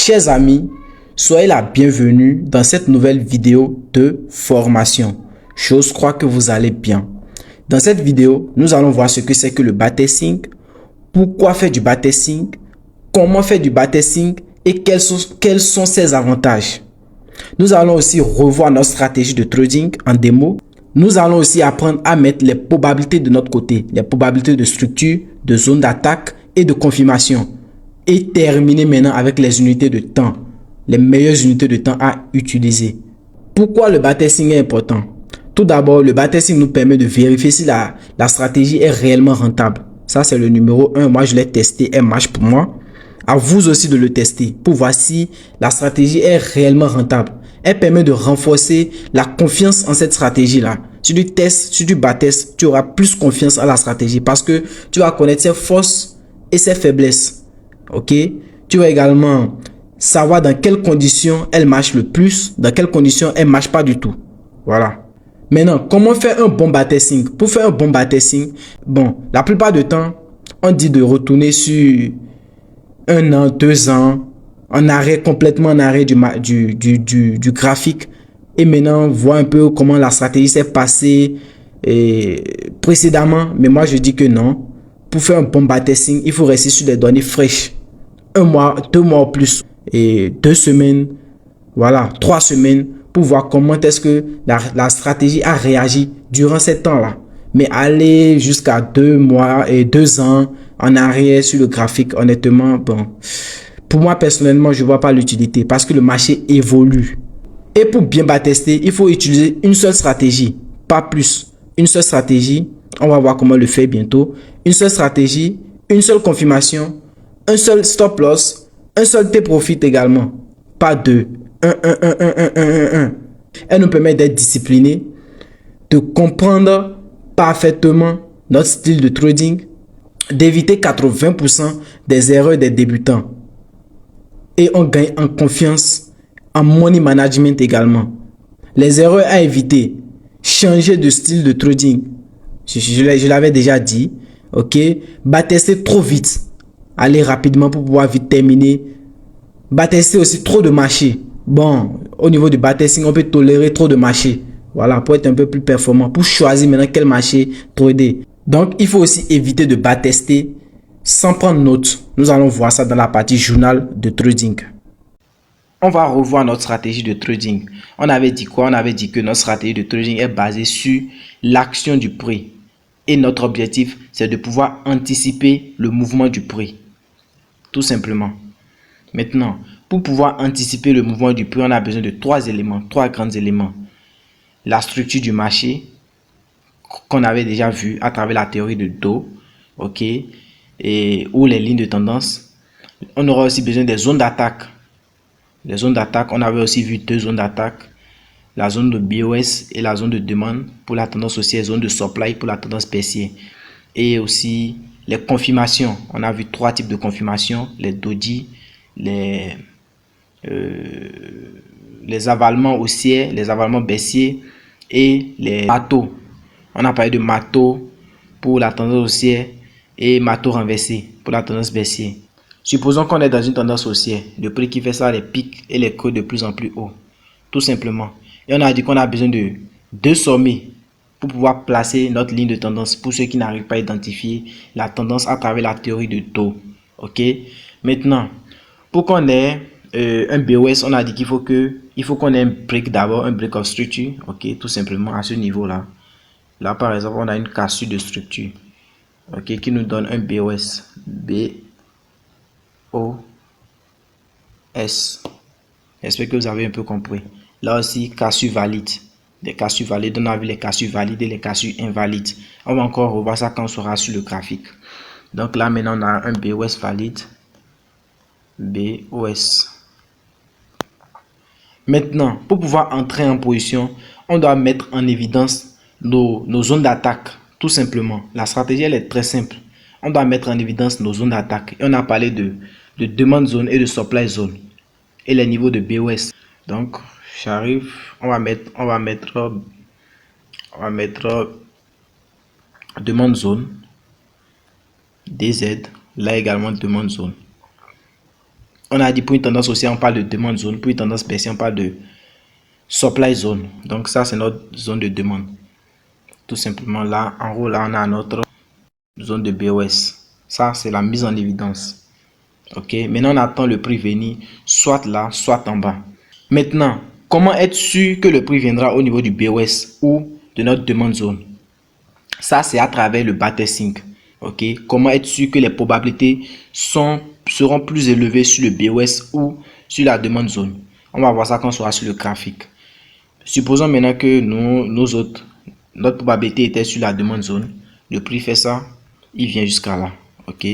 Chers amis, soyez la bienvenue dans cette nouvelle vidéo de formation. J'ose croire que vous allez bien. Dans cette vidéo, nous allons voir ce que c'est que le backtesting, pourquoi faire du backtesting, comment faire du backtesting et quels sont ses avantages. Nous allons aussi revoir notre stratégie de trading en démo. Nous allons aussi apprendre à mettre les probabilités de notre côté, les probabilités de structure, de zone d'attaque et de confirmation. Et terminer maintenant avec les unités de temps, les meilleures unités de temps à utiliser. Pourquoi le backtesting est important? Tout d'abord, le backtesting nous permet de vérifier si la stratégie est réellement rentable. Ça, c'est le numéro 1. Moi, je l'ai testé, elle marche pour moi. À vous aussi de le tester pour voir si la stratégie est réellement rentable. Elle permet de renforcer la confiance en cette stratégie-là. Si tu testes, si tu backtestes, tu auras plus confiance à la stratégie parce que tu vas connaître ses forces et ses faiblesses. Ok, tu vas également savoir dans quelles conditions elle marche le plus, dans quelles conditions elle marche pas du tout. Voilà. Maintenant, comment faire un bon backtesting? Pour faire un bon backtesting, bon, la plupart du temps, on dit de retourner sur 1 an, 2 ans, en arrêt, complètement en arrêt du graphique. Et maintenant, voir un peu comment la stratégie s'est passée précédemment. Mais moi, je dis que non. Pour faire un bon backtesting, il faut rester sur des données fraîches. 1 mois, 2 mois ou plus. Et 2 semaines, voilà, 3 semaines. Pour voir comment est-ce que la stratégie a réagi durant ces temps-là. Mais aller jusqu'à 2 mois et 2 ans en arrière sur le graphique, honnêtement, bon, pour moi personnellement, je ne vois pas l'utilité parce que le marché évolue. Et pour bien backtester, il faut utiliser une seule stratégie, pas plus. Une seule stratégie, on va voir comment le faire bientôt. Une seule stratégie, une seule confirmation, un seul stop loss, un seul T-profit également, pas deux. Un. Elle nous permet d'être discipliné, de comprendre parfaitement notre style de trading, d'éviter 80% des erreurs des débutants. Et on gagne en confiance, en money management également. Les erreurs à éviter, changer de style de trading. Je l'avais déjà dit, ok. Backtester trop vite, aller rapidement pour pouvoir vite terminer. Backtester aussi trop de marché. Bon, au niveau du backtesting, on peut tolérer trop de marché. Voilà, pour être un peu plus performant, pour choisir maintenant quel marché trader. Donc, il faut aussi éviter de backtester sans prendre note. Nous allons voir ça dans la partie journal de trading. On va revoir notre stratégie de trading. On avait dit quoi? On avait dit que notre stratégie de trading est basée sur l'action du prix. Et notre objectif, c'est de pouvoir anticiper le mouvement du prix. Tout simplement. Maintenant, pour pouvoir anticiper le mouvement du prix, on a besoin de 3 éléments, 3 grands éléments. La structure du marché, qu'on avait déjà vu à travers la théorie de Dow, ok, ou les lignes de tendance. On aura aussi besoin des zones d'attaque. Les zones d'attaque, on avait aussi vu 2 zones d'attaque. La zone de BOS et la zone de demande pour la tendance haussière, zone de supply pour la tendance baissière. Et aussi les confirmations. On a vu 3 types de confirmations, les doji, les avalements haussiers, les avalements baissiers et les matos. On a parlé de matos pour la tendance haussière et matos renversés pour la tendance baissière. Supposons qu'on est dans une tendance haussière, le prix qui fait ça, les pics et les creux de plus en plus haut. Tout simplement. Et on a dit qu'on a besoin de 2 sommets pour pouvoir placer notre ligne de tendance pour ceux qui n'arrivent pas à identifier la tendance à travers la théorie de Dow. Ok. Maintenant, pour qu'on ait un BOS, on a dit qu'il faut qu'on ait un break d'abord, un break of structure. Ok, tout simplement à ce niveau-là. Là, par exemple, on a une cassure de structure. Ok, qui nous donne un BOS. B-O-S. J'espère que vous avez un peu compris. Là aussi, cassure valide. Des cassures valides, on a vu les cassures valides et les cassures invalides. On va encore revoir ça quand on sera sur le graphique. Donc là, maintenant, on a un BOS valide. BOS. Maintenant, pour pouvoir entrer en position, on doit mettre en évidence nos zones d'attaque. Tout simplement. La stratégie, elle est très simple. On doit mettre en évidence nos zones d'attaque. Et on a parlé de demande zone et de supply zone. Et les niveaux de BOS. Donc, j'arrive, on va mettre demande zone, DZ, là également demande zone. On a dit pour une tendance haussière, on parle de demande zone. Pour une tendance baissière, on parle de supply zone. Donc ça, c'est notre zone de demande. Tout simplement là, en haut, là, on a notre zone de BOS. Ça, c'est la mise en évidence. Ok, maintenant on attend le prix venir soit là, soit en bas. Maintenant, comment être sûr que le prix viendra au niveau du BOS ou de notre demande zone? Ça, c'est à travers le backtesting. Ok, comment être sûr que les probabilités seront plus élevées sur le BOS ou sur la demande zone? On va voir ça quand on sera sur le graphique. Supposons maintenant que notre probabilité était sur la demande zone. Le prix fait ça, il vient jusqu'à là. Ok.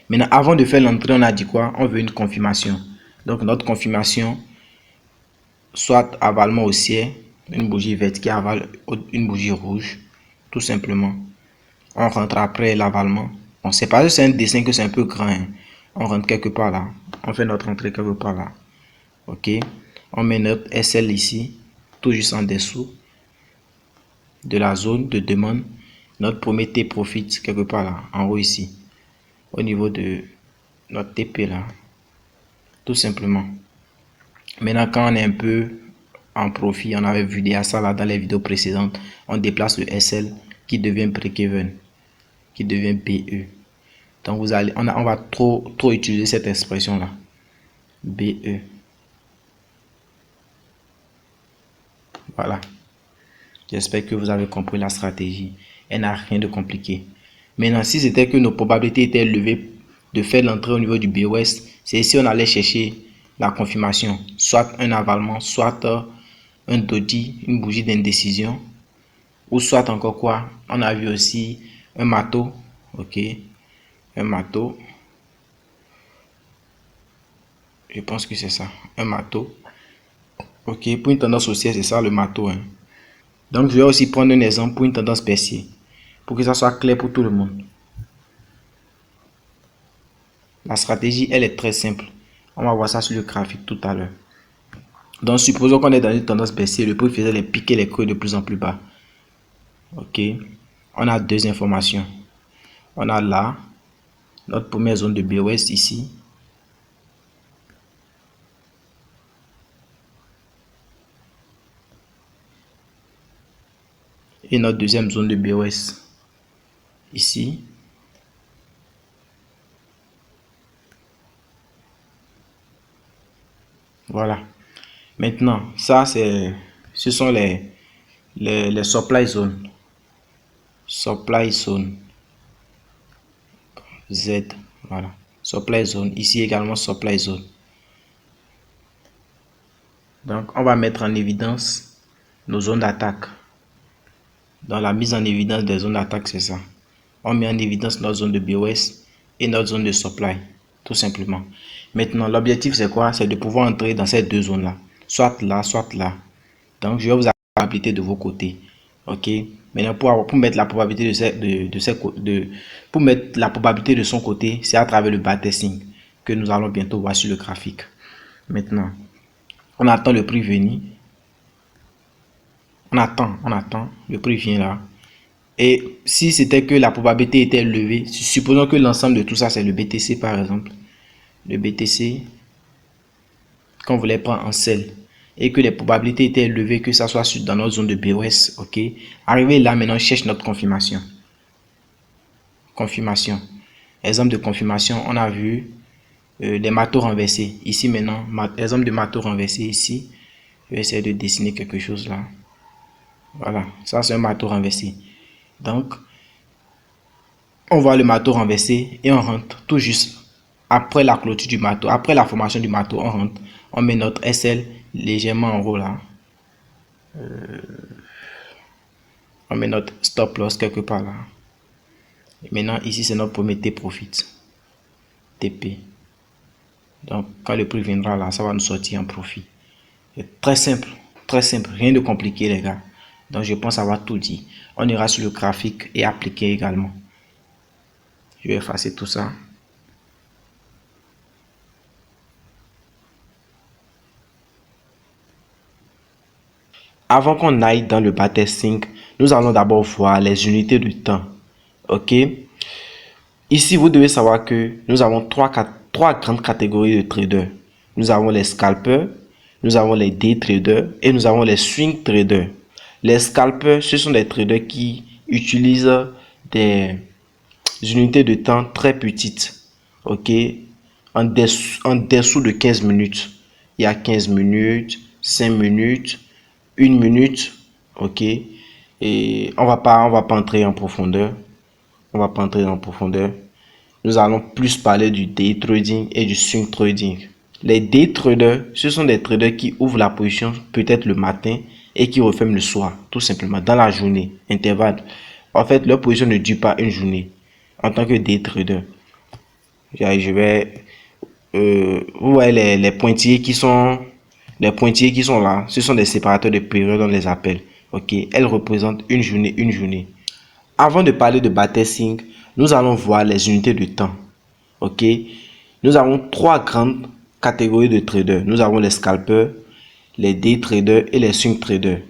Maintenant, avant de faire l'entrée, on a dit quoi? On veut une confirmation. Donc, notre confirmation, soit avalement haussière, une bougie verte qui avale une bougie rouge, tout simplement. On rentre après l'avalement. On sait pas si c'est un dessin que c'est un peu grand. Hein. On rentre quelque part là. On fait notre entrée quelque part là. Ok. On met notre SL ici, tout juste en dessous de la zone de demande. Notre premier T profit quelque part là, en haut ici. Au niveau de notre TP là. Tout simplement. Maintenant, quand on est un peu en profit, on avait vu déjà ça là dans les vidéos précédentes, on déplace le SL qui devient break-even, qui devient BE. Donc vous allez, on va trop utiliser cette expression là. BE. Voilà. J'espère que vous avez compris la stratégie. Elle n'a rien de compliqué. Maintenant, si c'était que nos probabilités étaient élevées de faire l'entrée au niveau du BOS, c'est ici on allait chercher la confirmation. Soit un avalement, soit un doji, une bougie d'indécision. Ou soit encore quoi? On a vu aussi un mato. Ok. Un mato. Je pense que c'est ça. Un mato. Ok. Pour une tendance haussière, c'est ça le mato. Hein. Donc, je vais aussi prendre un exemple pour une tendance baissière. Pour que ça soit clair pour tout le monde. La stratégie, elle est très simple. On va voir ça sur le graphique tout à l'heure. Donc, supposons qu'on est dans une tendance baissière. Le prix faisait les pics et les creux de plus en plus bas. Ok. On a deux informations. On a là, notre première zone de BOS ici. Et notre deuxième zone de BOS ici. Voilà. Maintenant, ça ce sont les supply zones. Supply zone. Z. Voilà. Supply zone. Ici également supply zone. Donc, on va mettre en évidence nos zones d'attaque. Dans la mise en évidence des zones d'attaque, c'est ça. On met en évidence notre zone de BOS et notre zone de supply. Tout simplement. Maintenant, l'objectif, c'est quoi? C'est de pouvoir entrer dans ces deux zones-là. Soit là, soit là. Donc, je vais vous appeler la probabilité de vos côtés. Ok. Maintenant, pour mettre la probabilité pour mettre la probabilité de son côté, c'est à travers le backtesting que nous allons bientôt voir sur le graphique. Maintenant, on attend le prix venir. On attend. Le prix vient là. Et si c'était que la probabilité était élevée, supposons que l'ensemble de tout ça, c'est le BTC par exemple. Le BTC, qu'on voulait prendre en sell. Et que les probabilités étaient élevées que ça soit dans notre zone de BOS. Ok. Arrivé là, maintenant, on cherche notre confirmation. Confirmation. Exemple de confirmation, on a vu les matos renversés. Ici maintenant, exemple de matos renversé ici. Je vais essayer de dessiner quelque chose là. Voilà, ça c'est un matos renversé. Donc, on voit le matos renversé et on rentre tout juste après la clôture du matos, après la formation du matos, on rentre. On met notre SL légèrement en haut là. On met notre stop loss quelque part là. Et maintenant, ici c'est notre premier T profit. TP. Donc, quand le prix viendra là, ça va nous sortir en profit. C'est très simple, rien de compliqué les gars. Donc, je pense avoir tout dit. On ira sur le graphique et appliquer également. Je vais effacer tout ça. Avant qu'on aille dans le backtesting, nous allons d'abord voir les unités de temps. Ok. Ici, vous devez savoir que nous avons trois grandes catégories de traders. nous avons les scalpers, nous avons les day traders et nous avons les swing traders. Les scalpers, ce sont des traders qui utilisent des unités de temps très petites, ok, en dessous de 15 minutes. Il y a 15 minutes, 5 minutes, 1 minute, ok, et on va pas entrer en profondeur. On va pas entrer en profondeur. Nous allons plus parler du day trading et du swing trading. Les day traders, ce sont des traders qui ouvrent la position peut-être le matin et qui referment le soir, tout simplement, dans la journée, intervalle. En fait, leur position ne dure pas une journée. En tant que day trader, je vais, vous voyez les pointillés qui sont, là, ce sont des séparateurs de période, on les appelle. Ok, elles représentent une journée, une journée. Avant de parler de backtesting, nous allons voir les unités de temps. Ok, nous avons trois grandes catégories de traders. Nous avons les scalpers, les day traders et les swing traders.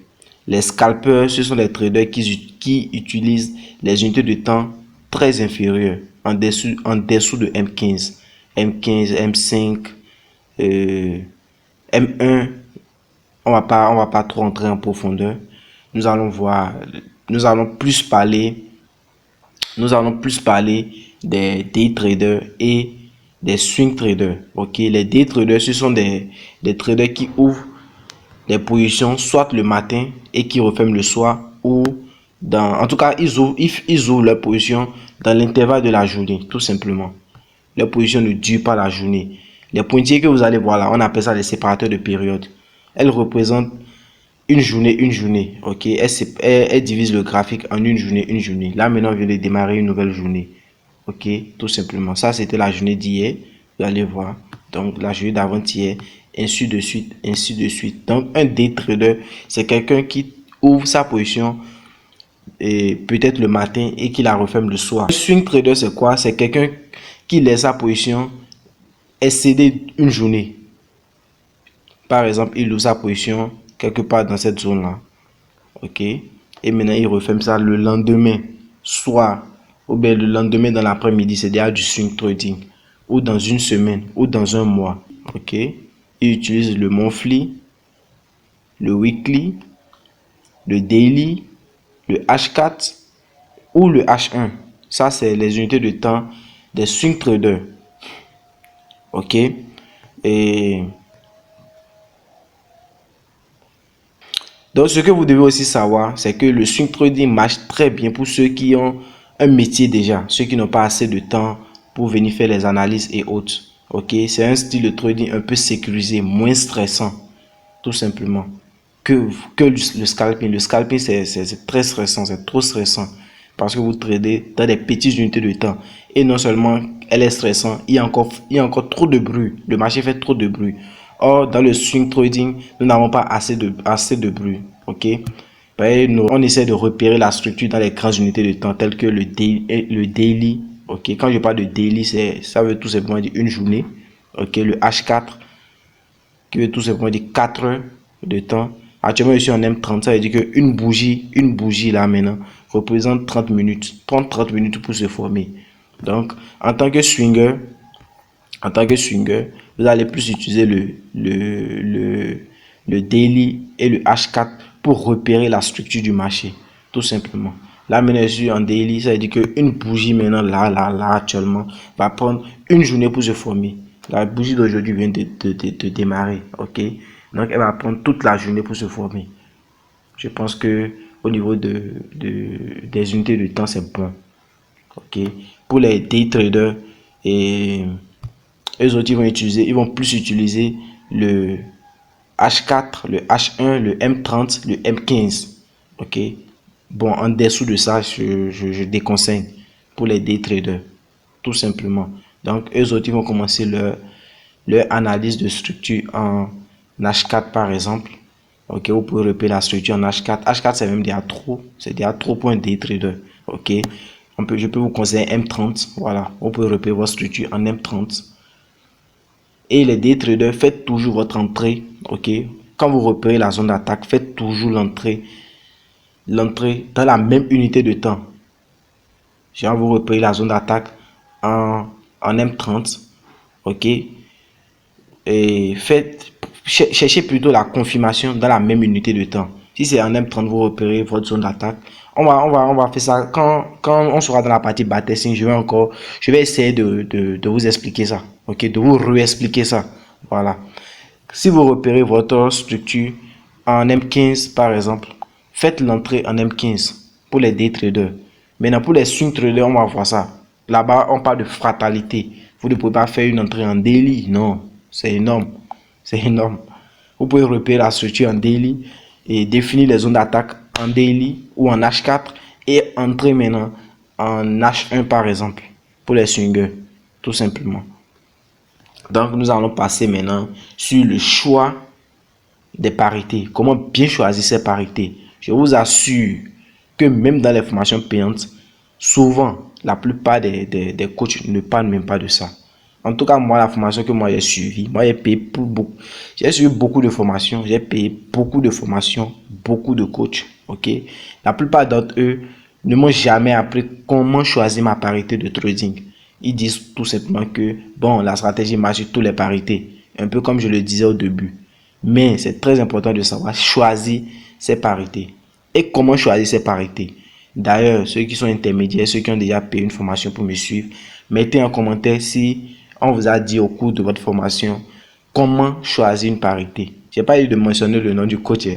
Les scalpers, ce sont les traders qui utilisent les unités de temps très inférieures, en dessous de M15, M5, M1. On va pas trop entrer en profondeur. Nous allons plus parler des day traders et des swing traders. Ok, les day traders, ce sont des traders qui ouvrent des positions soit le matin et qui referment le soir, ou en tout cas ils ouvrent leur position dans l'intervalle de la journée, tout simplement. Leur position ne dure pas la journée. Les pointillés que vous allez voir là, on appelle ça les séparateurs de période. Elles représentent une journée, ok. Elle divise le graphique en une journée. Là maintenant on vient de démarrer une nouvelle journée, ok, tout simplement. Ça c'était la journée d'hier, vous allez voir. Donc la journée d'avant-hier, ainsi de suite, ainsi de suite. Donc un day trader, c'est quelqu'un qui ouvre sa position et peut-être le matin et qui la referme le soir. Un swing trader, c'est quoi? C'est quelqu'un qui laisse sa position excéder une journée. Par exemple, il ouvre sa position quelque part dans cette zone-là. Ok? Et maintenant, il referme ça le lendemain, soit, ou bien le lendemain dans l'après-midi, c'est déjà du swing trading. Ou dans une semaine, ou dans un mois. Ok? Il utilise le monthly, le weekly, le daily, le H4 ou le H1. Ça, c'est les unités de temps des swing traders. Ok? Et donc, ce que vous devez aussi savoir, c'est que le swing trading marche très bien pour ceux qui ont un métier déjà, ceux qui n'ont pas assez de temps pour venir faire les analyses et autres. Ok? C'est un style de trading un peu sécurisé, moins stressant, tout simplement, que le scalping. Le scalping, c'est très stressant, c'est trop stressant. Parce que vous tradez dans des petites unités de temps. Et non seulement elle est stressante, il y a encore trop de bruit. Le marché fait trop de bruit. Or, dans le swing trading, nous n'avons pas assez de bruit. Ok? On essaie de repérer la structure dans les grandes unités de temps telles que le daily. Ok? Quand je parle de daily, ça veut tout simplement dire une journée. Ok? Le H4, qui veut tout simplement dire 4 heures de temps. Actuellement, je suis en M30, ça veut dire qu'une bougie là maintenant représente 30 minutes. 30 minutes pour se former. Donc, en tant que swinger, vous allez plus utiliser le daily et le H4 pour repérer la structure du marché, tout simplement. Là, maintenant, je suis en daily, ça veut dire qu'une bougie maintenant, là, actuellement, va prendre une journée pour se former. La bougie d'aujourd'hui vient de démarrer, ok? Donc, elle va prendre toute la journée pour se former. Je pense que au niveau des unités de temps, c'est bon, ok? Pour les day traders, et eux autres, ils vont plus utiliser le H4, le H1, le M30, le M15. Ok. Bon, en dessous de ça, je déconseille pour les day traders. Tout simplement. Donc, eux autres, ils vont commencer leur analyse de structure en H4 par exemple. Ok, vous pouvez repérer la structure en H4. H4, c'est même déjà trop. C'est déjà trop pour un day trader. Ok. Je peux vous conseiller M30. Voilà. Vous pouvez repérer votre structure en M30. Et les day traders, faites toujours votre entrée, ok. Quand vous repérez la zone d'attaque, faites toujours l'entrée dans la même unité de temps. Genre, vous repérez la zone d'attaque en M30, ok. et cherchez plutôt la confirmation dans la même unité de temps. Si c'est en M30, vous repérez votre zone d'attaque. On va faire ça quand on sera dans la partie backtesting. Je vais essayer de vous expliquer ça. Ok, de vous réexpliquer ça. Voilà. Si vous repérez votre structure en M15 par exemple, faites l'entrée en M15 pour les day traders. Maintenant pour les swing traders, on va voir ça. Là-bas, on parle de fratalité. Vous ne pouvez pas faire une entrée en daily. Non, c'est énorme. C'est énorme. Vous pouvez repérer la structure en daily et définir les zones d'attaque en daily ou en H4 et entrer maintenant en H1 par exemple pour les swingers, tout simplement. Donc, nous allons passer maintenant sur le choix des parités. Comment bien choisir ces parités. Je vous assure que même dans les formations payantes, souvent, la plupart des coachs ne parlent même pas de ça. En tout cas, moi, la formation que moi j'ai suivie, moi j'ai payé pour beaucoup. J'ai suivi beaucoup de formations, j'ai payé beaucoup de formations, beaucoup de coachs. Ok, la plupart d'entre eux ne m'ont jamais appris comment choisir ma parité de trading. Ils disent tout simplement que bon, la stratégie marche sur toutes les parités, un peu comme je le disais au début. Mais c'est très important de savoir choisir ces parités. Et comment choisir ces parités? D'ailleurs, ceux qui sont intermédiaires, ceux qui ont déjà payé une formation pour me suivre, mettez en commentaire si on vous a dit au cours de votre formation comment choisir une parité. Je n'ai pas eu de mentionner le nom du coach.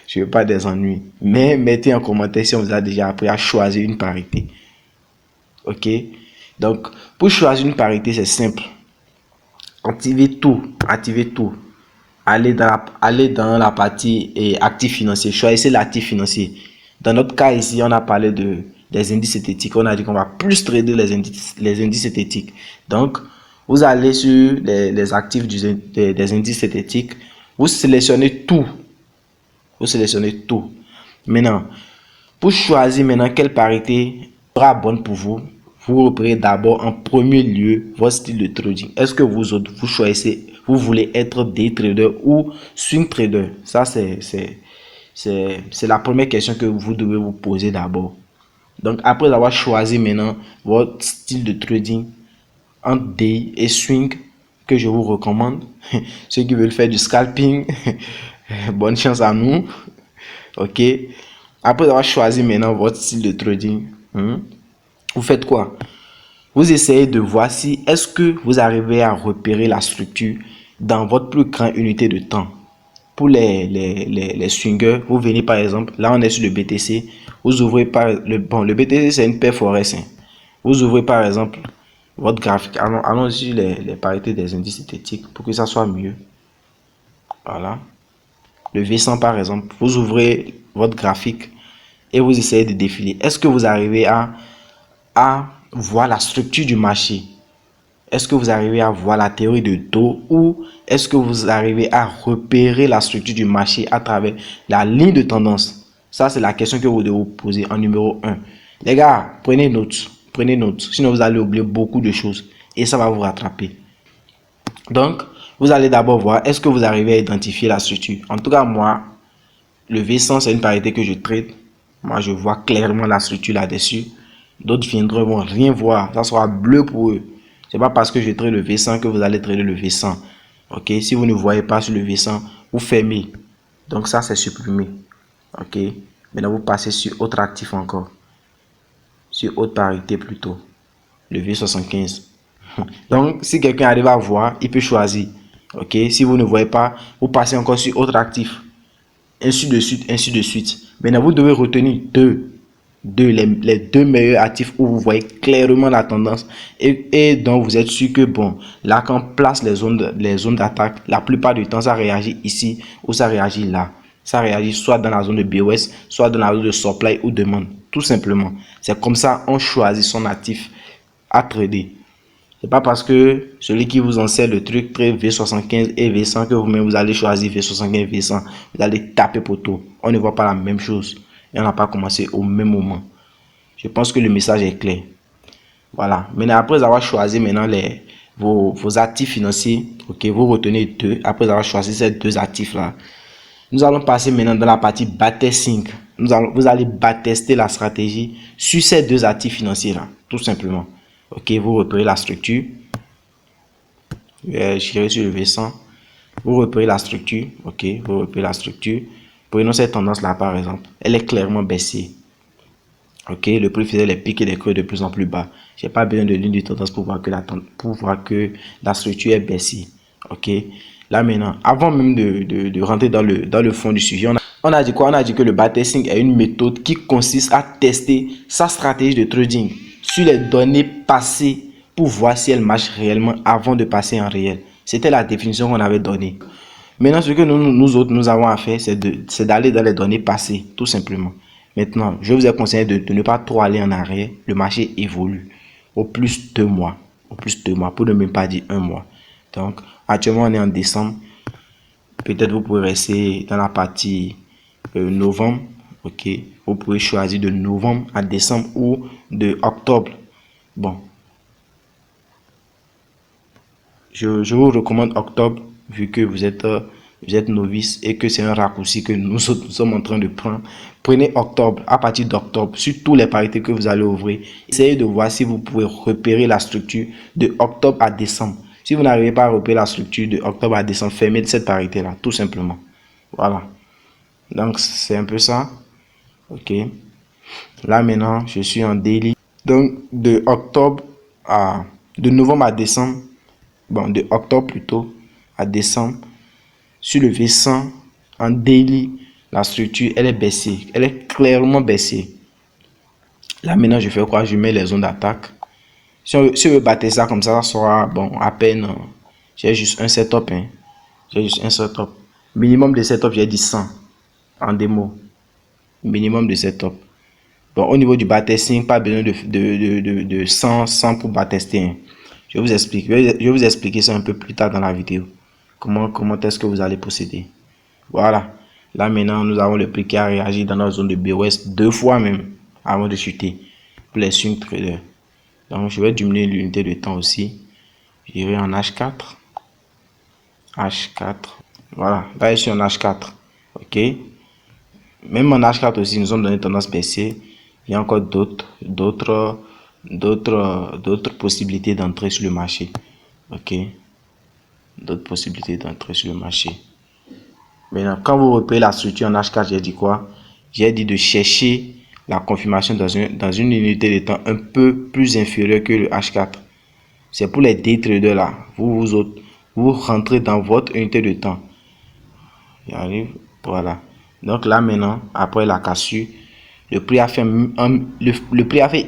Je ne veux pas des ennuis. Mais mettez en commentaire si on vous a déjà appris à choisir une parité. Ok? Donc, pour choisir une parité, c'est simple. Activez tout. Activez tout. Allez dans la partie actifs financiers. Choisissez l'actif financier. Dans notre cas ici, on a parlé des indices synthétiques. On a dit qu'on va plus trader les indices synthétiques. Donc, vous allez sur les actifs des indices synthétiques. Vous sélectionnez tout. Vous sélectionnez tout. Maintenant, pour choisir maintenant quelle parité sera bonne pour vous, vous repérez d'abord en premier lieu votre style de trading. Est-ce que vous choisissez, vous voulez être day trader ou swing trader? Ça, c'est la première question que vous devez vous poser d'abord. Donc, après avoir choisi maintenant votre style de trading en day et swing que je vous recommande, ceux qui veulent faire du scalping, bonne chance à nous. Ok. Après avoir choisi maintenant votre style de trading, vous faites quoi? Vous essayez de voir si est-ce que vous arrivez à repérer la structure dans votre plus grande unité de temps. Pour les swingers, vous venez par exemple, là on est sur le BTC, vous ouvrez par le BTC c'est une paire forex. Vous ouvrez par exemple votre graphique. Allons sur les parités des indices synthétiques pour que ça soit mieux. Voilà. Le V100 par exemple, vous ouvrez votre graphique et vous essayez de défiler. Est-ce que vous arrivez à voir la structure du marché? Est-ce que vous arrivez à voir la théorie de taux ou est-ce que vous arrivez à repérer la structure du marché à travers la ligne de tendance? Ça, c'est la question que vous devez vous poser en numéro 1. Les gars, prenez note. Prenez note. Sinon, vous allez oublier beaucoup de choses et ça va vous rattraper. Donc, vous allez d'abord voir, est-ce que vous arrivez à identifier la structure? En tout cas, moi, le V100, c'est une parité que je trade. Moi, je vois clairement la structure là-dessus. D'autres viendront rien voir. Ça sera bleu pour eux. C'est pas parce que je trade le V100 que vous allez trader le V100. Ok, si vous ne voyez pas sur le V100, vous fermez. Donc ça, c'est supprimé. Ok, maintenant vous passez sur autre actif encore. Sur autre parité plutôt. Le V75. Donc, si quelqu'un arrive à voir, il peut choisir. Ok, si vous ne voyez pas, vous passez encore sur autre actif. Ainsi de suite, ainsi de suite. Maintenant, vous devez retenir les deux meilleurs actifs où vous voyez clairement la tendance et donc vous êtes sûr que bon, là quand on place les zones d'attaque, la plupart du temps ça réagit ici ou ça réagit là. Ça réagit soit dans la zone de BOS, soit dans la zone de supply ou demande. Tout simplement. C'est comme ça on choisit son actif à trader. C'est pas parce que celui qui vous enseigne le truc trade V75 et V100 que vous-même vous allez choisir V75 V100. Vous allez taper poteau. On ne voit pas la même chose. Et on n'a pas commencé au même moment. Je pense que le message est clair. Voilà. Maintenant, après avoir choisi maintenant vos actifs financiers, ok, vous retenez deux. Après avoir choisi ces deux actifs-là, nous allons passer maintenant dans la partie backtesting. Vous allez backtester la stratégie sur ces deux actifs financiers-là, tout simplement. Ok, vous repérez la structure. J'irai sur le V100. Vous repérez la structure. Ok, vous repérez la structure. Prenons cette tendance-là, par exemple. Elle est clairement baissière. Ok, le prix faisait les pics et les creux de plus en plus bas. J'ai pas besoin de ligne de tendance pour voir que la structure est baissière. Ok, là maintenant, avant même de rentrer dans le fond du sujet, on a dit quoi? On a dit que le backtesting est une méthode qui consiste à tester sa stratégie de trading sur les données passées pour voir si elle marche réellement avant de passer en réel. C'était la définition qu'on avait donnée. Maintenant, ce que nous autres, nous avons à faire, c'est d'aller dans les données passées, tout simplement. Maintenant, je vous ai conseillé de ne pas trop aller en arrière. Le marché évolue au plus 2 mois. Au plus 2 mois, pour ne même pas dire 1 mois. Donc, actuellement, on est en décembre. Peut-être vous pouvez rester dans la partie novembre. Ok, vous pouvez choisir de novembre à décembre ou de octobre. Bon, je vous recommande octobre vu que vous êtes novice et que c'est un raccourci que nous sommes en train de prendre. Prenez octobre, à partir d'octobre, sur tous les parités que vous allez ouvrir. Essayez de voir si vous pouvez repérer la structure de octobre à décembre. Si vous n'arrivez pas à repérer la structure de octobre à décembre, fermez cette parité-là, tout simplement. Voilà. Donc, c'est un peu ça. Ok. Là, maintenant, je suis en daily. Donc, de novembre à décembre, bon, de octobre plutôt à décembre, sur le V100 en daily, la structure elle est baissée, elle est clairement baissée. Là maintenant je fais quoi? Je mets les zones d'attaque. Si on veut battre ça comme ça sera bon à peine. J'ai juste un setup, hein. J'ai juste un setup. Minimum de setup, j'ai dit 100 en démo. Minimum de setup. Bon, au niveau du backtesting, pas besoin de 100 pour backtester, hein. Je vous explique. Je vais vous expliquer ça un peu plus tard dans la vidéo. Comment est-ce que vous allez procéder. Voilà. Là maintenant, nous avons le prix qui a réagi dans notre zone de BOS 2 fois même avant de chuter pour les swing traders. Donc, je vais diminuer l'unité de temps aussi. J'irai en H4. H4. Voilà. Là, je suis en H4. OK. Même en H4 aussi, nous sommes dans une tendance baissière. Il y a encore d'autres possibilités d'entrer sur le marché. OK. D'autres possibilités d'entrer sur le marché. Maintenant, quand vous repérez la structure en H4, j'ai dit quoi? J'ai dit de chercher la confirmation dans une unité de temps un peu plus inférieure que le H4. C'est pour les day traders là. Vous autres, vous rentrez dans votre unité de temps. J'arrive. Voilà. Donc là maintenant, après la cassure, le prix a fait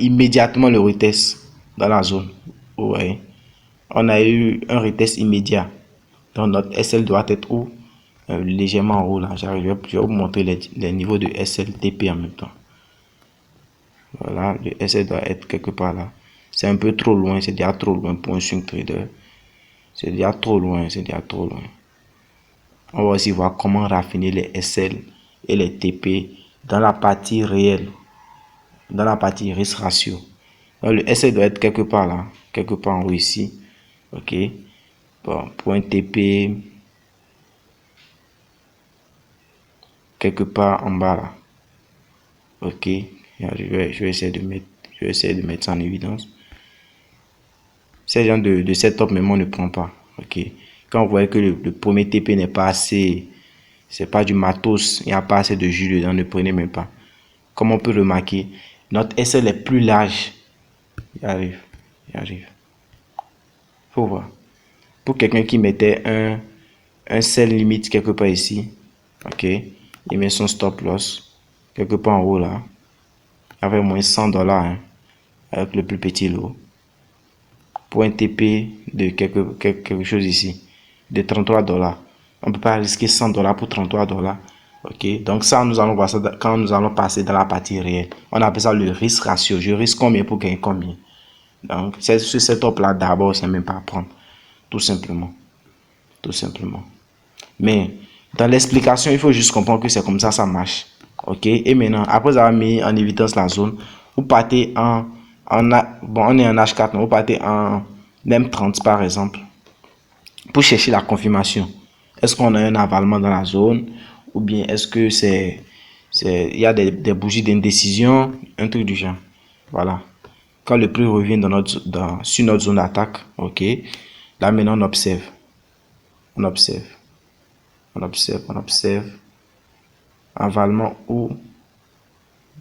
immédiatement le retest dans la zone. Vous voyez? On a eu un retest immédiat. Donc notre SL doit être où? Légèrement en haut là. Je vais vous montrer les niveaux de SLTP en même temps. Voilà, le SL doit être quelque part là. C'est un peu trop loin, c'est déjà trop loin pour un swing trader. C'est déjà trop loin, c'est déjà trop loin. On va aussi voir comment raffiner les SL et les TP dans la partie réelle, dans la partie risk ratio. Donc, le SL doit être quelque part là, quelque part en haut ici. Ok. Bon, pour un TP, quelque part en bas là. Ok. Je vais essayer de mettre ça en évidence. Ces gens de setup même on ne prend pas. Ok. Quand vous voyez que le premier TP n'est pas assez, c'est pas du matos, il n'y a pas assez de jus dedans, ne prenez même pas. Comme on peut remarquer, notre SL est plus large. Il arrive. Faut voir. Pour quelqu'un qui mettait un sell limite quelque part ici, ok, il met son stop loss quelque part en haut là, avec moins $100, hein, avec le plus petit lot. Pour un TP de quelque chose ici, de $33. On ne peut pas risquer $100 pour $33. Ok, donc ça, nous allons voir ça quand nous allons passer dans la partie réelle. On appelle ça le risque ratio. Je risque combien pour gagner combien. Donc, ce setup là, d'abord, c'est même pas à prendre. Tout simplement. Tout simplement. Mais, dans l'explication, il faut juste comprendre que c'est comme ça marche. Ok, et maintenant, après avoir mis en évidence la zone, vous partez bon, on est en H4, mais vous partez en M30 par exemple, pour chercher la confirmation. Est-ce qu'on a un avalement dans la zone, ou bien est-ce que il y a des bougies d'indécision, un truc du genre. Voilà. Quand le prix revient sur notre zone d'attaque, ok, Là, maintenant, on observe. On observe. On observe, on observe. Avalement ou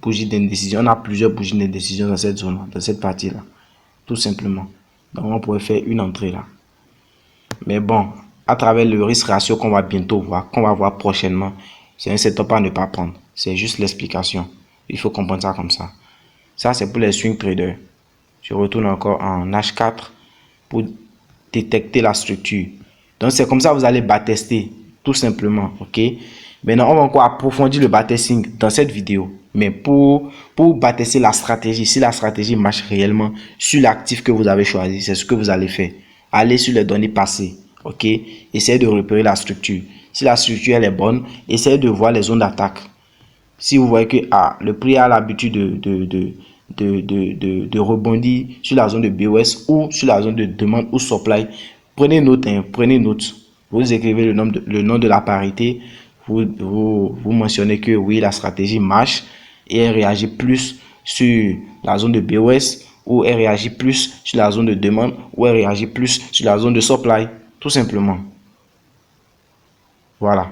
bougie d'indécision. On a plusieurs bougies d'indécision dans cette zone, dans cette partie-là. Tout simplement. Donc, on pourrait faire une entrée là. Mais bon, à travers le risque ratio qu'on va bientôt voir, qu'on va voir prochainement, c'est un setup à ne pas prendre. C'est juste l'explication. Il faut comprendre ça comme ça. Ça, c'est pour les swing traders. Je retourne encore en H4 pour détecter la structure. Donc, c'est comme ça que vous allez backtester, tout simplement. Ok. Maintenant, on va encore approfondir le backtesting dans cette vidéo. Mais pour backtester la stratégie, si la stratégie marche réellement sur l'actif que vous avez choisi, c'est ce que vous allez faire. Allez sur les données passées. Ok. Essayez de repérer la structure. Si la structure elle est bonne, essayez de voir les zones d'attaque. Si vous voyez que le prix a l'habitude de rebondir sur la zone de BOS ou sur la zone de demande ou supply, prenez note. Prenez note. Vous écrivez le nom de la parité. Vous mentionnez que oui, la stratégie marche et elle réagit plus sur la zone de BOS ou elle réagit plus sur la zone de demande ou elle réagit plus sur la zone de supply. Tout simplement. Voilà.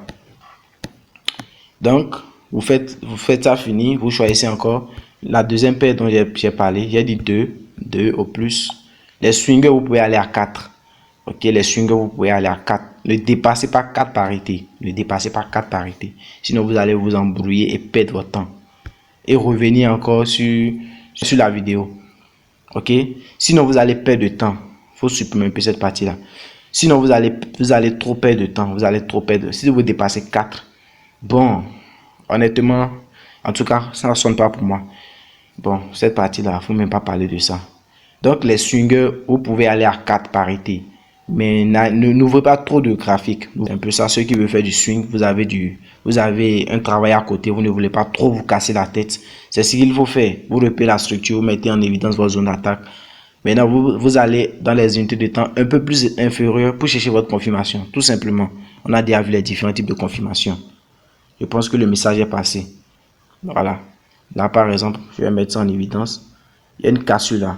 Donc, vous faites ça fini, vous choisissez encore la deuxième paire dont j'ai parlé. J'ai dit 2 au plus. Les swingers, vous pouvez aller à 4. Ok, les swingers, vous pouvez aller à 4. Ne dépassez pas 4 parités. Ne dépassez pas 4 parités. Sinon, vous allez vous embrouiller et perdre votre temps. Et revenir encore sur la vidéo. Ok, sinon, vous allez perdre de temps. Il faut supprimer un peu cette partie-là. Sinon, vous allez trop perdre de temps. Vous allez trop perdre. Si vous dépassez 4, bon, honnêtement, en tout cas, ça ne sonne pas pour moi. Bon, cette partie-là, il ne faut même pas parler de ça. Donc, les swingers, vous pouvez aller à 4 parités. Mais n'ouvrez pas trop de graphiques. C'est un peu ça, ceux qui veulent faire du swing, vous avez un travail à côté, vous ne voulez pas trop vous casser la tête. C'est ce qu'il faut faire. Vous repérez la structure, vous mettez en évidence votre zone d'attaque. Maintenant, vous allez dans les unités de temps un peu plus inférieures pour chercher votre confirmation. Tout simplement. On a déjà vu les différents types de confirmation. Je pense que le message est passé. Voilà. Là, par exemple, je vais mettre ça en évidence. Il y a une cassure là.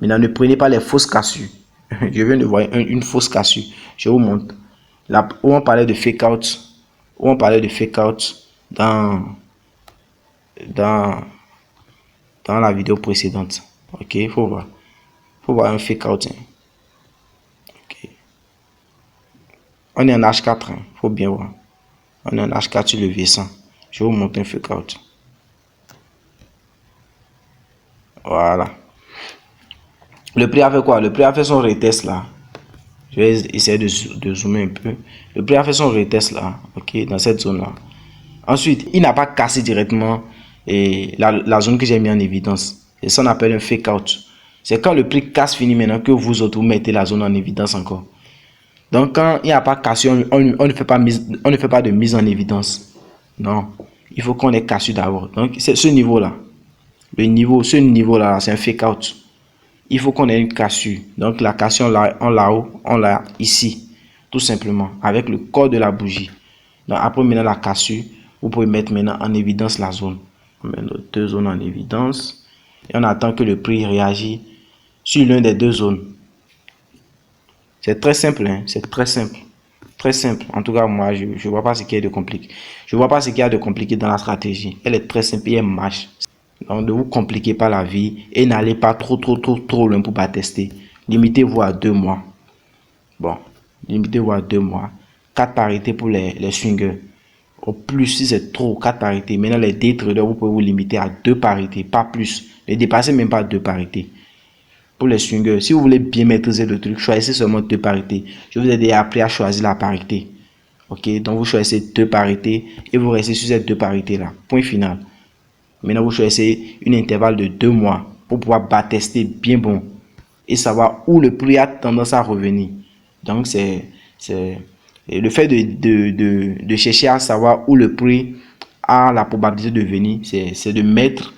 Maintenant, ne prenez pas les fausses cassures. Je viens de voir une fausse cassure. Je vous montre. Là où on parlait de fake out. Où on parlait de fake out dans la vidéo précédente. Ok, il faut voir. Faut voir un fake out. Hein. Okay. On est en H4. Hein. Faut bien voir. On est en H4 sur le V100. Je vais vous montrer un fake out. Voilà. Le prix a fait quoi? Le prix a fait son retest là. Je vais essayer de zoomer un peu. Le prix a fait son retest là. Ok, dans cette zone là. Ensuite, il n'a pas cassé directement la zone que j'ai mis en évidence. C'est ça qu'on appelle un fake out. C'est quand le prix casse fini maintenant que vous autres vous mettez la zone en évidence encore. Donc quand il n'y a pas cassé, on ne fait pas de mise en évidence. Non, il faut qu'on ait cassé d'abord. Donc c'est ce niveau là. Ce niveau là, c'est un fake out. Il faut qu'on ait une cassure. Donc la cassure, on l'a ici. Tout simplement. Avec le corps de la bougie. Donc après maintenant la cassure, vous pouvez mettre maintenant en évidence la zone. On met nos deux zones en évidence. Et on attend que le prix réagisse sur l'une des deux zones. C'est très simple. Hein? C'est très simple. Très simple. En tout cas, moi, je ne vois pas ce qu'il y a de compliqué. Je vois pas ce qu'il y a de compliqué dans la stratégie. Elle est très simple et elle marche. Donc, ne vous compliquez pas la vie et n'allez pas trop loin pour pas tester. Limitez-vous à 2 mois. Bon, limitez-vous à 2 mois. 4 parités pour les swingers. Au plus, si c'est trop, 4 parités. Maintenant, les day traders, vous pouvez vous limiter à 2 parités, pas plus. Ne dépassez même pas 2 parités. Pour les swingers, si vous voulez bien maîtriser le truc, choisissez seulement 2 parités. Je vous ai déjà appris à choisir la parité. Ok, donc vous choisissez 2 parités et vous restez sur ces 2 parités-là. Point final. Maintenant, vous choisissez une intervalle de 2 mois pour pouvoir tester bien bon et savoir où le prix a tendance à revenir. Donc, c'est le fait de chercher à savoir où le prix a la probabilité de venir, c'est de mettre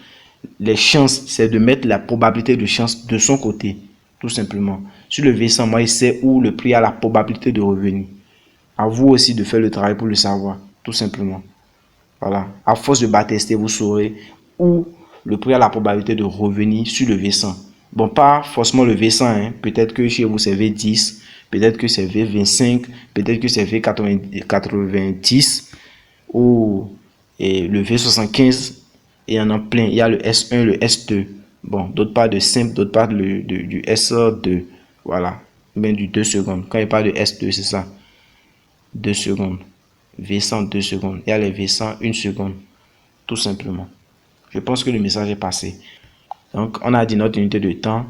les chances, c'est de mettre la probabilité de chance de son côté, tout simplement. Sur le V100, moi, il sait où le prix a la probabilité de revenir. À vous aussi de faire le travail pour le savoir, tout simplement. Voilà. À force de tester, vous saurez où le prix a la probabilité de revenir sur le V100. Bon, pas forcément le V100. Hein. Peut-être que chez vous, c'est V10. peut-être que c'est V25, peut-être que c'est V90 ou et le V75. Et il y en a plein. Il y a le S1, le S2. Bon, d'autres parlent de simple, d'autres parlent du S2. Voilà. Même du 2 secondes. Quand il parle de S2, c'est ça. 2 secondes. V100, 2 secondes. Il y a les V100, 1 seconde. Tout simplement. Je pense que le message est passé. Donc, on a dit notre unité de temps.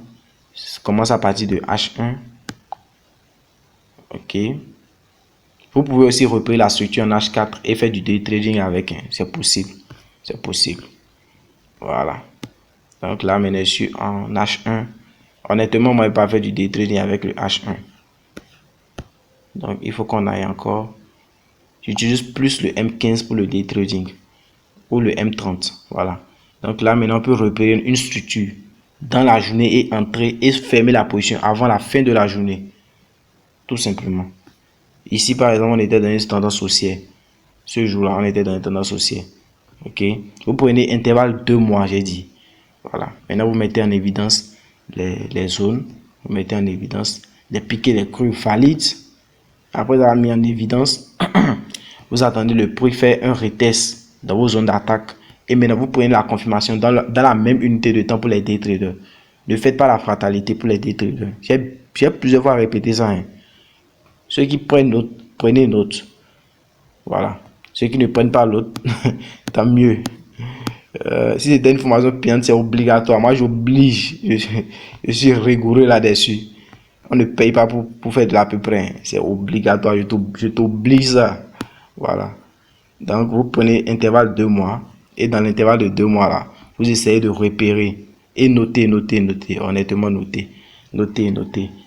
Ça commence à partir de H1. OK. Vous pouvez aussi repérer la structure en H4 et faire du day trading avec. C'est possible. C'est possible. Voilà. Donc là, maintenant, je suis en H1. Honnêtement, moi, je n'ai pas fait du day trading avec le H1. Donc, il faut qu'on aille encore. J'utilise plus le M15 pour le day trading. Ou le M30. Voilà. Donc là, maintenant, on peut repérer une structure dans la journée et entrer et fermer la position avant la fin de la journée. Tout simplement. Ici, par exemple, on était dans une tendance haussière. Ce jour-là, on était dans une tendance haussière. OK. Vous prenez intervalle 2 mois, j'ai dit. Voilà. Maintenant, vous mettez en évidence les zones. Vous mettez en évidence les piquets, les creux valides. Après avoir mis en évidence, vous attendez le prix faire un retest dans vos zones d'attaque. Et maintenant, vous prenez la confirmation dans la même unité de temps pour les day traders. Ne faites pas la fatalité pour les day traders. J'ai plusieurs fois répété ça. Hein. Ceux qui prennent note, prenez note. Voilà. Ceux qui ne prennent pas l'autre, tant mieux. Si c'était une formation payante, c'est obligatoire. Moi, j'oblige. Je suis rigoureux là-dessus. On ne paye pas pour faire de l'à peu près. C'est obligatoire. Je t'oblige ça. Voilà. Donc, vous prenez intervalle 2 mois. Et dans l'intervalle de 2 mois, là, vous essayez de repérer. Et noter. Honnêtement, noter.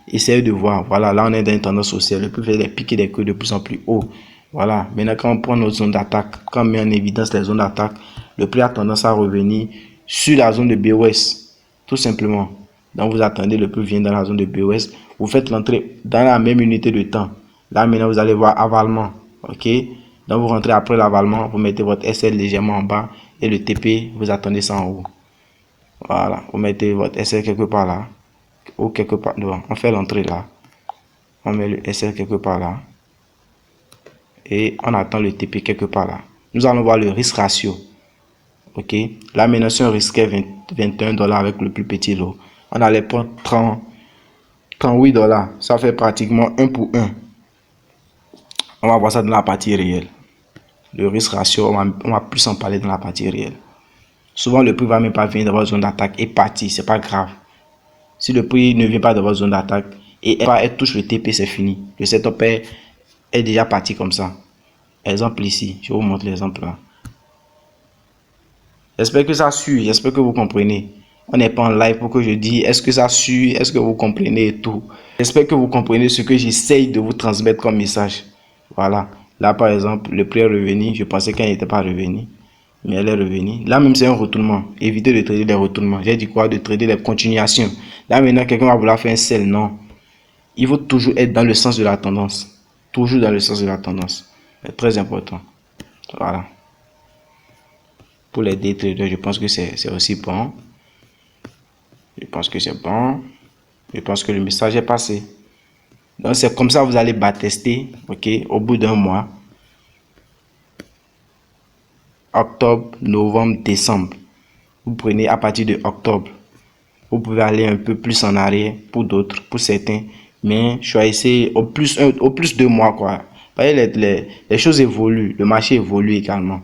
Essayez de voir. Voilà, là, on est dans une tendance haussière. Le prix fait des pics et des creux de plus en plus haut. Voilà. Maintenant, quand on prend notre zone d'attaque, quand on met en évidence les zones d'attaque, le prix a tendance à revenir sur la zone de BOS. Tout simplement. Donc, vous attendez, le prix vient dans la zone de BOS. Vous faites l'entrée dans la même unité de temps. Là, maintenant, vous allez voir avalement. OK? Donc, vous rentrez après l'avalement. Vous mettez votre SL légèrement en bas. Et le TP, vous attendez ça en haut. Voilà. Vous mettez votre SL quelque part là. Ou quelque part devant. On fait l'entrée là. On met le SL quelque part là. Et on attend le TP quelque part là. Nous allons voir le risque ratio. OK. Là, maintenant, si on risquait 21 $ avec le plus petit lot, on allait prendre 38 $. Ça fait pratiquement 1 pour 1. On va voir ça dans la partie réelle. Le risque ratio, on va plus en parler dans la partie réelle. Souvent, le prix va même pas venir dans votre zone d'attaque et partir. C'est pas grave. Si le prix ne vient pas dans votre zone d'attaque et elle touche le TP, c'est fini. Le setup est déjà parti comme ça. Exemple ici. Je vous montre l'exemple là. J'espère que ça suit. J'espère que vous comprenez. On n'est pas en live pour que je dise est-ce que ça suit, est-ce que vous comprenez et tout. J'espère que vous comprenez ce que j'essaye de vous transmettre comme message. Voilà. Là, par exemple, le prix est revenu. Je pensais qu'elle n'était pas revenue. Mais elle est revenue. Là, même c'est un retournement. Évitez de trader les retournements. J'ai dit quoi? De trader les continuations. Là, maintenant, quelqu'un va vouloir faire un sell. Non. Il faut toujours être dans le sens de la tendance. Toujours dans le sens de la tendance. C'est très important. Voilà. Pour les day traders, je pense que c'est aussi bon. Je pense que c'est bon. Je pense que le message est passé. Donc, c'est comme ça que vous allez tester. OK. Au bout d'un mois. Octobre, novembre, décembre. Vous prenez à partir de octobre. Vous pouvez aller un peu plus en arrière pour d'autres, pour certains. Mais choisissez au plus 2 mois, quoi. Les choses évoluent. Le marché évolue également.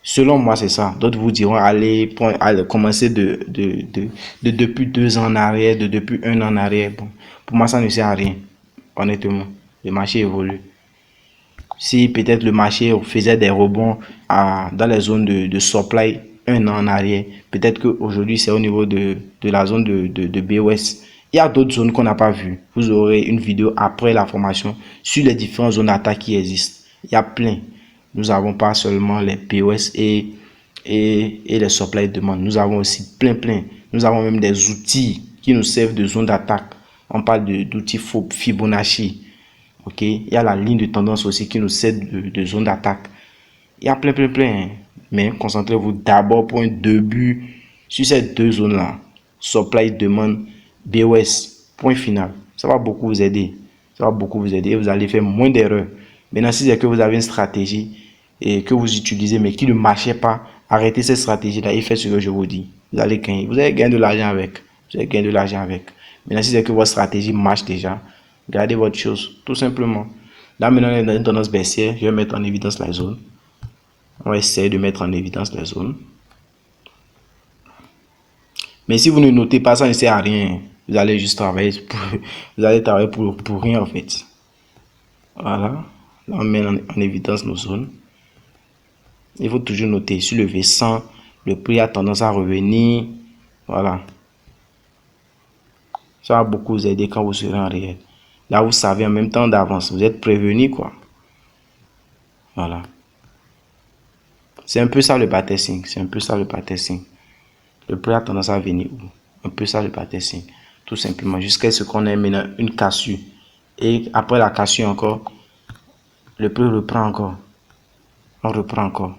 Selon moi, c'est ça. D'autres vous diront allez commencer depuis 2 ans en arrière, depuis 1 an en arrière. Bon, pour moi, ça ne sert à rien. Honnêtement, le marché évolue. Si peut-être le marché faisait des rebonds dans les zones de supply 1 an en arrière, peut-être qu'aujourd'hui c'est au niveau de la zone de BOS. Il y a d'autres zones qu'on n'a pas vues. Vous aurez une vidéo après la formation sur les différentes zones d'attaque qui existent. Il y a plein. Nous n'avons pas seulement les POS et les supply demande. Nous avons aussi plein. Nous avons même des outils qui nous servent de zone d'attaque. On parle d'outils Fibonacci. OK. Il y a la ligne de tendance aussi qui nous sert de zone d'attaque. Il y a plein. Mais concentrez-vous d'abord pour un début sur ces 2 zones-là. Supply demande, BOS. Point final. Ça va beaucoup vous aider. Ça va beaucoup vous aider et vous allez faire moins d'erreurs. Maintenant, si c'est que vous avez une stratégie et que vous utilisez mais qui ne marchait pas, arrêtez cette stratégie-là et faites ce que je vous dis. Vous allez gagner. Vous allez gagner de l'argent avec. Vous allez gagner de l'argent avec. Maintenant, si c'est que votre stratégie marche déjà, gardez votre chose, tout simplement. Là, maintenant, on est dans une tendance baissière. Je vais mettre en évidence la zone. On va essayer de mettre en évidence la zone. Mais si vous ne notez pas, ça ne sert à rien. Vous allez juste travailler pour rien en fait. Voilà. Là, on met en évidence nos zones. Il faut toujours noter sur le V100, le prix a tendance à revenir. Voilà. Ça va beaucoup vous aider quand vous serez en réel. Là, vous savez en même temps d'avance. Vous êtes prévenu, quoi. Voilà. C'est un peu ça le backtesting. C'est un peu ça le backtesting. Le prix a tendance à venir où? Un peu ça le backtesting. Tout simplement. Jusqu'à ce qu'on ait maintenant une cassure. Et après la cassure encore, le prix reprend encore. On reprend encore.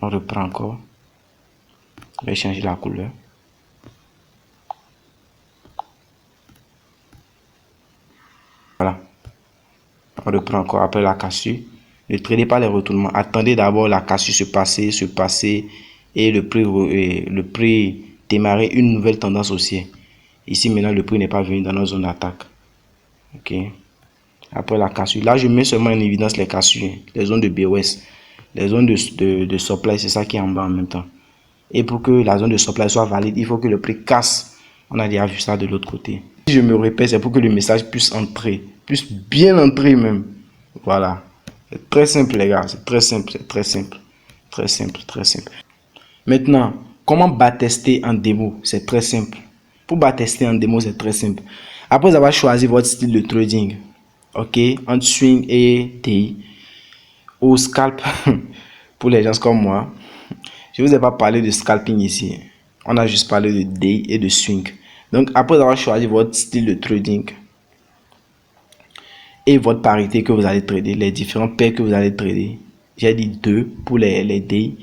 On reprend encore. Je vais changer la couleur. Voilà. On reprend encore après la cassure. Ne tradez pas les retournements. Attendez d'abord la cassure se passer et le prix démarrer une nouvelle tendance haussière. Ici maintenant le prix n'est pas venu dans notre zone d'attaque. Ok. Après la cassure. Là je mets seulement en évidence les cassures, les zones de BOS, les zones de supply, c'est ça qui est en bas en même temps. Et pour que la zone de supply soit valide, il faut que le prix casse. On a déjà vu ça de l'autre côté. Si je me répète, c'est pour que le message puisse entrer, puisse bien entrer même. Voilà. C'est très simple les gars, c'est très simple, c'est très simple. Très simple, très simple. Maintenant, comment backtester en démo? C'est très simple. Pour backtester en démo, c'est très simple. Après avoir choisi votre style de trading, ok, entre swing et DI, ou scalp, pour les gens comme moi, je ne vous ai pas parlé de scalping ici. On a juste parlé de DI et de swing. Donc, après avoir choisi votre style de trading et votre parité que vous allez trader, les différents paires que vous allez trader, j'ai dit 2 pour les DI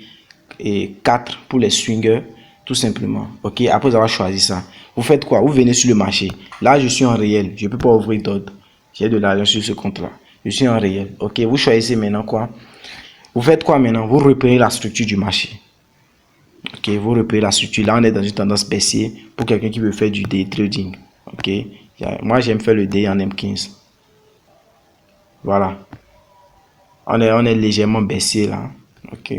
et 4 pour les swingers, tout simplement. Ok, après avoir choisi ça, vous faites quoi? Vous venez sur le marché. Là, je suis en réel. Je ne peux pas ouvrir d'ordre. J'ai de l'argent sur ce compte-là. Je suis en réel. Ok, vous choisissez maintenant quoi? Vous faites quoi maintenant? Vous repérez la structure du marché. Ok, vous repérez la structure. Là, on est dans une tendance baissière pour quelqu'un qui veut faire du day trading. Ok, moi j'aime faire le day en M15. Voilà. On est légèrement baissier là. Ok.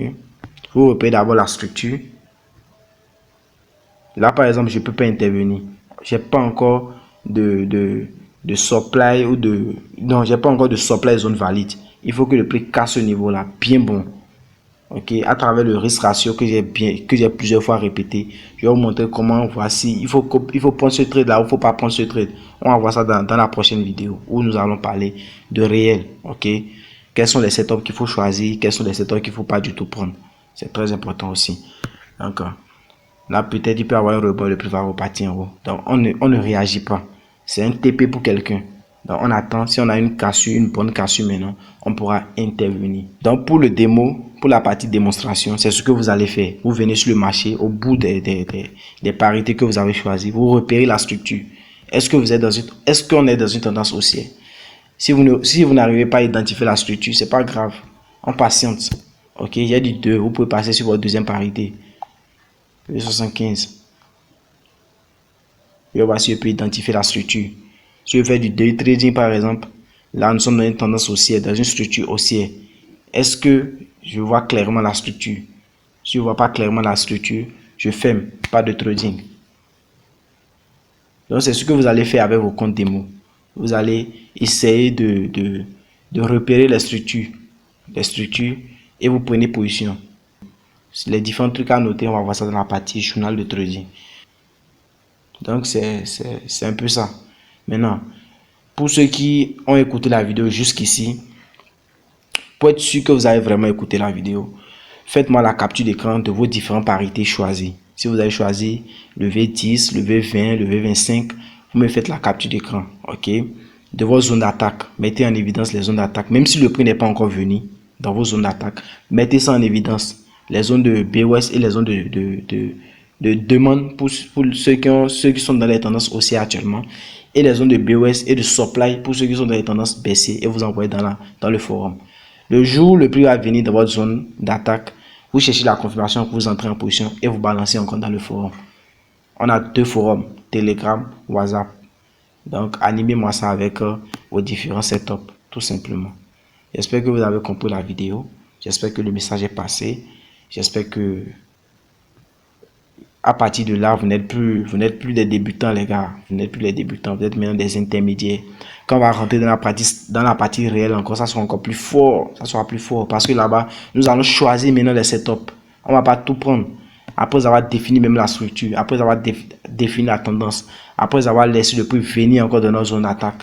Vous repérez d'abord la structure. Là, par exemple, je ne peux pas intervenir. J'ai pas encore de supply ou de... Non, j'ai pas encore de supply zone valide. Il faut que le prix casse ce niveau-là, bien bon. Ok, à travers le risque ratio que j'ai plusieurs fois répété, je vais vous montrer comment, voici, il faut prendre ce trade là ou il faut pas prendre ce trade. On va voir ça dans la prochaine vidéo où nous allons parler de réel. Ok, quels sont les setups qu'il faut choisir, quels sont les setups qu'il faut pas du tout prendre. C'est très important aussi. Donc là peut-être il peut y avoir un rebond, le prix va repartir en haut. Donc on ne réagit pas. C'est un TP pour quelqu'un. Donc on attend, si on a une cassure, une bonne cassure maintenant, on pourra intervenir. Donc pour le démo, pour la partie démonstration, c'est ce que vous allez faire. Vous venez sur le marché, au bout des parités que vous avez choisies, vous repérez la structure. Est-ce qu'on est dans une tendance haussière? Si vous n'arrivez pas à identifier la structure, c'est pas grave. On patiente. Ok, il y a du 2, vous pouvez passer sur votre deuxième parité. Le 75. Et on va essayer de identifier la structure. Si je fais du day trading par exemple, là nous sommes dans une tendance haussière, dans une structure haussière. Est-ce que je vois clairement la structure? Si je ne vois pas clairement la structure, je ferme, pas de trading. Donc c'est ce que vous allez faire avec vos comptes démo. Vous allez essayer de repérer les structures et vous prenez position. Les différents trucs à noter, on va voir ça dans la partie journal de trading. Donc c'est un peu ça. Maintenant, pour ceux qui ont écouté la vidéo jusqu'ici, pour être sûr que vous avez vraiment écouté la vidéo, faites-moi la capture d'écran de vos différentes parités choisies. Si vous avez choisi le V10, le V20, le V25, vous me faites la capture d'écran, ok? De vos zones d'attaque, mettez en évidence les zones d'attaque. Même si le prix n'est pas encore venu dans vos zones d'attaque, mettez ça en évidence. Les zones de BOS et les zones de demande pour ceux qui sont dans les tendances haussières actuellement. et les zones de BOS et de supply pour ceux qui sont dans les tendances baissières et vous envoyez dans le forum. Le jour le prix va venir dans votre zone d'attaque, vous cherchez la confirmation, vous entrez en position et vous balancez encore dans le forum. On a 2 forums, Telegram, WhatsApp. Donc, animez-moi ça avec vos différents setups, tout simplement. J'espère que vous avez compris la vidéo. J'espère que le message est passé. J'espère que à partir de là, vous n'êtes plus des débutants, les gars. Vous n'êtes plus des débutants, vous êtes maintenant des intermédiaires. Quand on va rentrer dans la partie réelle, encore, ça sera encore plus fort. Ça sera plus fort parce que là-bas, nous allons choisir maintenant les setups. On ne va pas tout prendre. Après avoir défini même la structure, après avoir défini la tendance, après avoir laissé le prix venir encore dans notre zone d'attaque.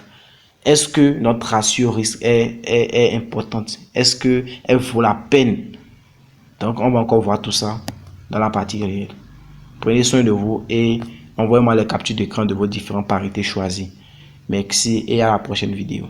Est-ce que notre ratio risque est importante? Est-ce qu'elle vaut la peine? Donc, on va encore voir tout ça dans la partie réelle. Prenez soin de vous et envoyez-moi les captures d'écran de vos différentes parités choisies. Merci et à la prochaine vidéo.